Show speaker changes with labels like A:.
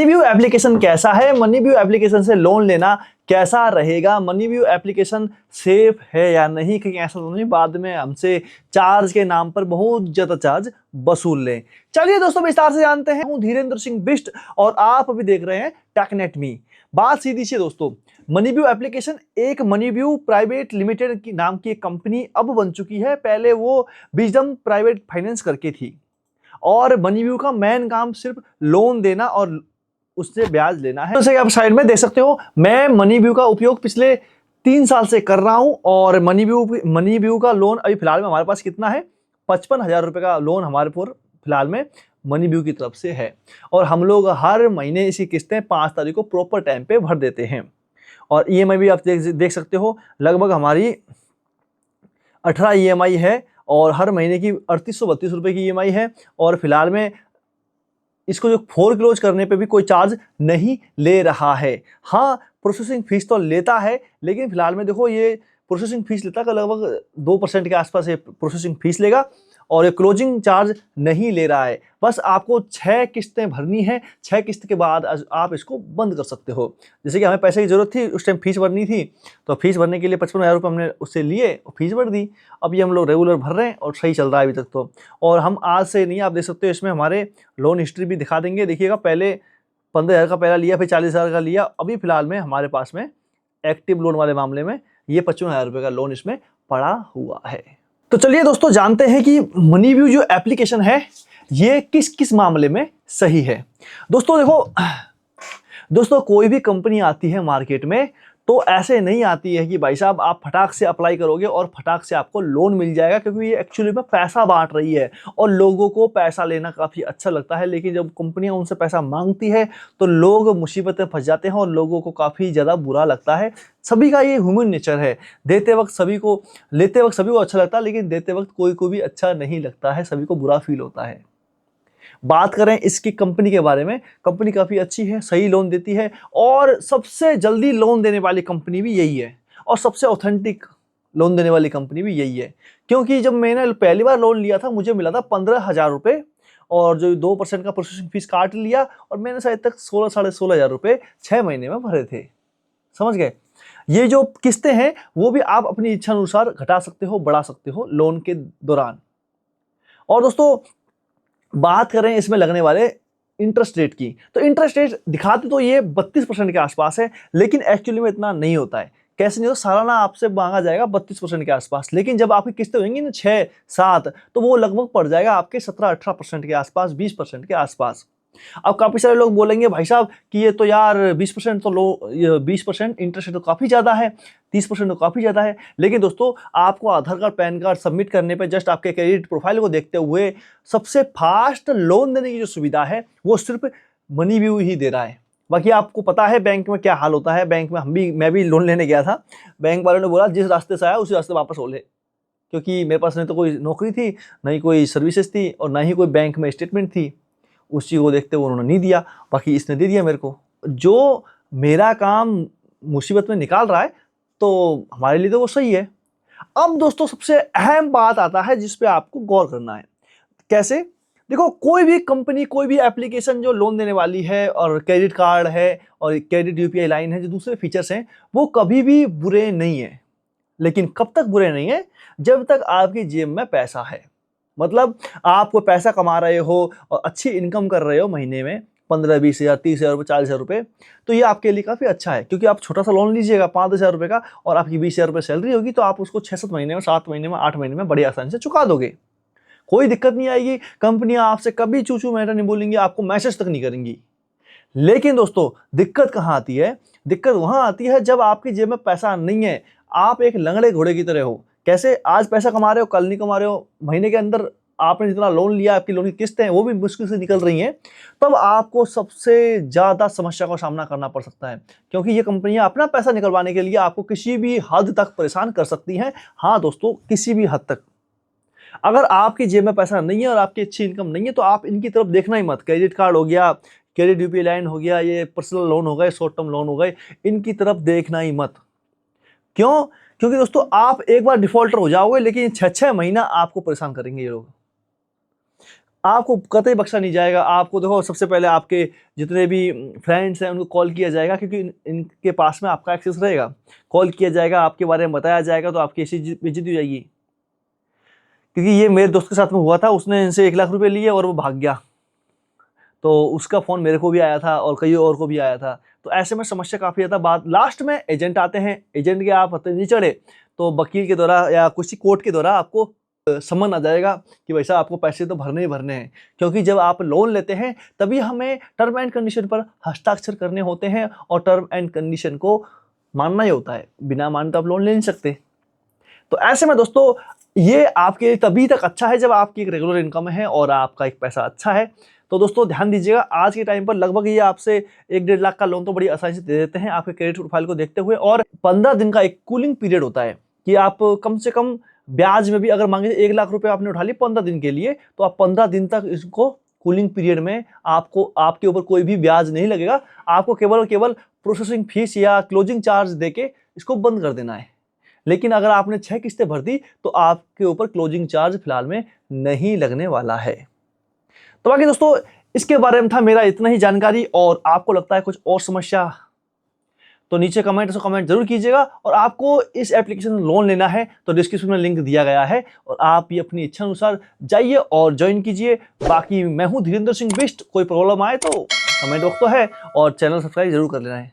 A: MoneyView application कैसा है, MoneyView application से लोन लेना कैसा रहेगा, मनीव्यू एप्लीकेशन सेफ है या नहीं, कहीं ऐसा तो नहीं बाद में हमसे चार्ज के नाम पर बहुत ज्यादा चार्ज वसूल लें। चलिए दोस्तों विस्तार से जानते हैं। हूं धीरेन्द्र सिंह बिष्ट और आप अभी देख रहे हैं टेकनेट मी। बात सीधी सी दोस्तों, मनीव्यू एप्लीकेशन एक मनीव्यू प्राइवेट लिमिटेड की नाम की एक कंपनी अब बन चुकी है। पहले वो विजडम प्राइवेट फाइनेंस करके थी और मनीव्यू का मेन काम सिर्फ लोन देना और उससे ब्याज लेना है। जैसे कि आप साइड में देख सकते हो, मैं मनीव्यू का उपयोग पिछले 3 साल से कर रहा हूं और मनीव्यू का लोन अभी फिलहाल में हमारे पास कितना है, 55,000 रुपए का लोन हमारे पर फिलहाल में मनीव्यू की तरफ से है और हम लोग हर महीने इसकी किस्तें 5 तारीख को प्रॉपर टाइम पे भर देते हैं। और ईएमआई भी आप देख सकते हो, लगभग हमारी 18 ईएमआई है और हर महीने की 3832 रुपए की ईएमआई है और फिलहाल में इसको जो फोर क्लोज करने पे भी कोई चार्ज नहीं ले रहा है। हाँ, प्रोसेसिंग फीस तो लेता है, लेकिन फिलहाल में देखो ये प्रोसेसिंग फीस लेता है लगभग 2% के आसपास ये प्रोसेसिंग फीस लेगा और ये क्लोजिंग चार्ज नहीं ले रहा है। बस आपको 6 किस्तें भरनी है, 6 किस्त के बाद आप इसको बंद कर सकते हो। जैसे कि हमें पैसे की जरूरत थी, उस टाइम फीस भरनी थी, तो फीस भरने के लिए 55,000 रुपये हमने उससे लिए और फीस भर दी। अब ये हम लोग रेगुलर भर रहे हैं और सही चल रहा है अभी तक तो। और हम आज से नहीं, आप देख सकते हो इसमें हमारे लोन हिस्ट्री भी दिखा देंगे। देखिएगा, पहले 15,000 का पहला लिया, फिर 40,000 का लिया। अभी फिलहाल में हमारे पास में एक्टिव लोन वाले मामले में ये 55,000 रुपये का लोन इसमें पड़ा हुआ है। तो चलिए दोस्तों जानते हैं कि मनीव्यू जो एप्लीकेशन है ये किस किस मामले में सही है। दोस्तों देखो दोस्तों, कोई भी कंपनी आती है मार्केट में तो ऐसे नहीं आती है कि भाई साहब आप फटाक से अप्लाई करोगे और फटाक से आपको लोन मिल जाएगा, क्योंकि ये एक्चुअली में पैसा बांट रही है और लोगों को पैसा लेना काफ़ी अच्छा लगता है। लेकिन जब कंपनियां उनसे पैसा मांगती है तो लोग मुसीबत में फंस जाते हैं और लोगों को काफ़ी ज़्यादा बुरा लगता है। सभी का ये ह्यूमन नेचर है, देते वक्त सभी को, लेते वक्त सभी को अच्छा लगता है, लेकिन देते वक्त कोई को भी अच्छा नहीं लगता है, सभी को बुरा फील होता है। बात करें इसकी कंपनी के बारे में, कंपनी काफ़ी अच्छी है, सही लोन देती है और सबसे जल्दी लोन देने वाली कंपनी भी यही है और सबसे ऑथेंटिक लोन देने वाली कंपनी भी यही है। क्योंकि जब मैंने पहली बार लोन लिया था मुझे मिला था 15,000 रुपये और जो 2% का प्रोसेसिंग फीस काट लिया और मैंने शायद तक 16 साढ़े 16,000 रुपये 6 महीने में भरे थे। समझ गए? ये जो किस्तें हैं वो भी आप अपनी इच्छा अनुसार घटा सकते हो, बढ़ा सकते हो लोन के दौरान। और दोस्तों बात करें इसमें लगने वाले इंटरेस्ट रेट की, तो इंटरेस्ट रेट दिखाते तो ये 32% के आसपास है, लेकिन एक्चुअली में इतना नहीं होता है। कैसे नहीं होता, सालाना आपसे मांगा जाएगा 32% के आसपास, लेकिन जब आपकी किस्तें होंगी ना 6-7, तो वो लगभग पड़ जाएगा आपके 17-18% के आसपास, 20% के आसपास। अब काफी सारे लोग बोलेंगे भाई साहब कि ये तो यार 20% तो लो, 20% इंटरेस्ट तो काफी ज्यादा है, 30% तो काफी ज्यादा है। लेकिन दोस्तों आपको आधार कार्ड पैन कार्ड सबमिट करने पे जस्ट आपके क्रेडिट प्रोफाइल को देखते हुए सबसे फास्ट लोन देने की जो सुविधा है वो सिर्फ मनीव्यू ही दे रहा है। बाकी आपको पता है बैंक में क्या हाल होता है। बैंक में मैं भी लोन लेने गया था, बैंक वालों ने बोला जिस रास्ते से आया उसी रास्ते वापस हो ले, क्योंकि मेरे पास नहीं तो कोई नौकरी थी, नहीं कोई सर्विसेज थी और ना ही कोई बैंक में स्टेटमेंट थी। उस चीज़ को देखते हुए उन्होंने नहीं दिया, बाकी इसने दे दिया मेरे को। जो मेरा काम मुसीबत में निकाल रहा है तो हमारे लिए तो वो सही है। अब दोस्तों सबसे अहम बात आता है जिस पे आपको गौर करना है। कैसे? देखो, कोई भी कंपनी, कोई भी एप्लीकेशन जो लोन देने वाली है और क्रेडिट कार्ड है और क्रेडिट यूपीआई लाइन है, जो दूसरे फीचर्स हैं, वो कभी भी बुरे नहीं है। लेकिन कब तक बुरे नहीं है? जब तक आपकी जेब में पैसा है। मतलब आप कोई पैसा कमा रहे हो और अच्छी इनकम कर रहे हो महीने में 15-20 हज़ार, 30,000 रुपये, 40,000 रुपये, तो ये आपके लिए काफ़ी अच्छा है। क्योंकि आप छोटा सा लोन लीजिएगा 5-10 रुपये का और आपकी 20,000 रुपये सैलरी होगी, तो आप उसको 6-7 महीने में, 7 महीने में, 8 महीने में बड़ी आसानी से चुका दोगे। कोई दिक्कत नहीं आएगी। कंपनियां आपसे कभी चूचू मैटर नहीं बोलेंगी, आपको मैसेज तक नहीं करेंगी। लेकिन दोस्तों दिक्कत कहाँ आती है? दिक्कत वहां आती है जब आपकी जेब में पैसा नहीं है, आप एक लंगड़े घोड़े की तरह हो। कैसे? आज पैसा कमा रहे हो, कल नहीं कमा रहे हो, महीने के अंदर आपने जितना लोन लिया, आपकी लोन की किस्तें हैं वो भी मुश्किल से निकल रही हैं, तब आपको सबसे ज्यादा समस्या का सामना करना पड़ सकता है। क्योंकि ये कंपनियां अपना पैसा निकलवाने के लिए आपको किसी भी हद तक परेशान कर सकती हैं। हाँ दोस्तों, किसी भी हद तक। अगर आपकी जेब में पैसा नहीं है और आपकी अच्छी इनकम नहीं है तो आप इनकी तरफ देखना ही मत। क्रेडिट कार्ड हो गया, क्रेडिट यूपीआई लाइन हो गया, ये पर्सनल लोन हो गए, शॉर्ट टर्म लोन हो गए, इनकी तरफ देखना ही मत। क्यों? क्योंकि दोस्तों आप एक बार डिफॉल्टर हो जाओगे, लेकिन 6-6 महीना आपको परेशान करेंगे ये लोग। आपको कतई बख्शा नहीं जाएगा। आपको देखो सबसे पहले आपके जितने भी फ्रेंड्स हैं उनको कॉल किया जाएगा, क्योंकि इनके पास में आपका एक्सेस रहेगा। कॉल किया जाएगा, आपके बारे में बताया जाएगा, तो आपकी ऐसी बेइज्जती हो जाएगी। क्योंकि ये मेरे दोस्त के साथ में हुआ था, उसने इनसे 1 लाख रुपए लिए और वो भाग गया। तो उसका फ़ोन मेरे को भी आया था और कई और को भी आया था। तो ऐसे में समस्या काफ़ी ज़्यादा बाद लास्ट में एजेंट आते हैं, एजेंट के आप पत्ते नहीं चढ़े तो वकील के द्वारा या किसी कोर्ट के द्वारा आपको समन आ जाएगा कि भाई साहब आपको पैसे तो भरने ही भरने हैं। क्योंकि जब आप लोन लेते हैं तभी हमें टर्म एंड कंडीशन पर हस्ताक्षर करने होते हैं और टर्म एंड कंडीशन को मानना ही होता है। बिना माने तो आप लोन ले नहीं सकते। तो ऐसे में दोस्तों ये आपके लिए तभी तक अच्छा है जब आपकी एक रेगुलर इनकम है और आपका एक पैसा अच्छा है। तो दोस्तों ध्यान दीजिएगा, आज के टाइम पर लगभग ये आपसे 1-1.5 लाख का लोन तो बड़ी आसानी से दे देते हैं आपके क्रेडिट प्रोफाइल को देखते हुए। और 15 दिन का एक कूलिंग पीरियड होता है कि आप कम से कम ब्याज में भी अगर मांगे 1 लाख रुपए आपने उठा ली 15 दिन के लिए, तो आप 15 दिन तक इसको कूलिंग पीरियड में आपको आपके ऊपर कोई भी ब्याज नहीं लगेगा। आपको केवल और केवल प्रोसेसिंग फीस या क्लोजिंग चार्ज देके इसको बंद कर देना है। लेकिन अगर आपने 6 किस्तें भर दी तो आपके ऊपर क्लोजिंग चार्ज फिलहाल में नहीं लगने वाला है। तो बाकी दोस्तों इसके बारे में था मेरा इतना ही जानकारी। और आपको लगता है कुछ और समस्या तो नीचे कमेंट जरूर कीजिएगा। और आपको इस एप्लीकेशन में लोन लेना है तो डिस्क्रिप्शन में लिंक दिया गया है और आप ये अपनी इच्छा अनुसार जाइए और ज्वाइन कीजिए। बाकी मैं हूं धीरेन्द्र सिंह बिष्ट। कोई प्रॉब्लम आए तो कमेंट बॉक्स तो है और चैनल सब्सक्राइब जरूर कर लेना है।